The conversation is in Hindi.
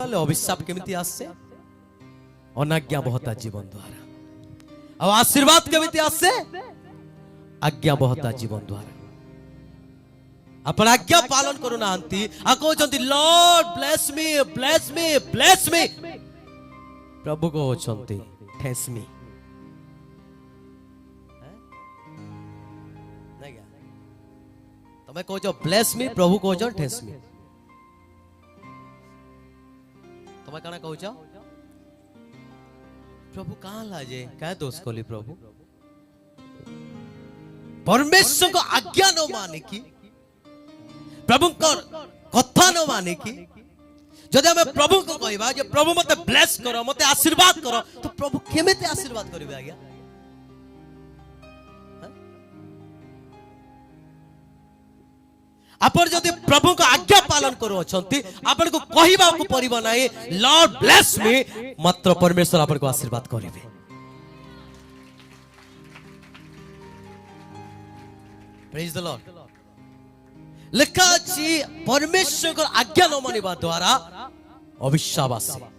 ताले अभिशाप केमिति आसे अनाज्ञाबहता जीवन द्वारा और आशीर्वाद केमिति आसे आज्ञाबहता जीवन द्वारा अपन आज्ञा पालन करू नांती आ कहउछंती Lord bless me bless me bless me प्रभु कहउछंती ठेस मी तमे कहउछ ब्लेस मी प्रभु कहउछ ठेस मी तमे काना कहउछ प्रभु कहाँ लाजे क्या दोष कली प्रभु परमेश्वर को आज्ञा न माने की प्रभु कथा न माने की जदि हमें प्रभु को कहबा जे प्रभु मते ब्लेस करो मते आशीर्वाद करो तो प्रभु केमेते आशीर्वाद करिवे आज्ञा आपण जदि प्रभु को आज्ञा पालन करो अछंती आपण को कहिबा को परिबा नाही लॉर्ड ब्लेस मी मात्र परमेश्वर आपण को आशीर्वाद करिवे प्रेज द लॉर्ड लिखा अछि परमेश्वर को आज्ञा न मानिबा द्वारा अभिशाप आसे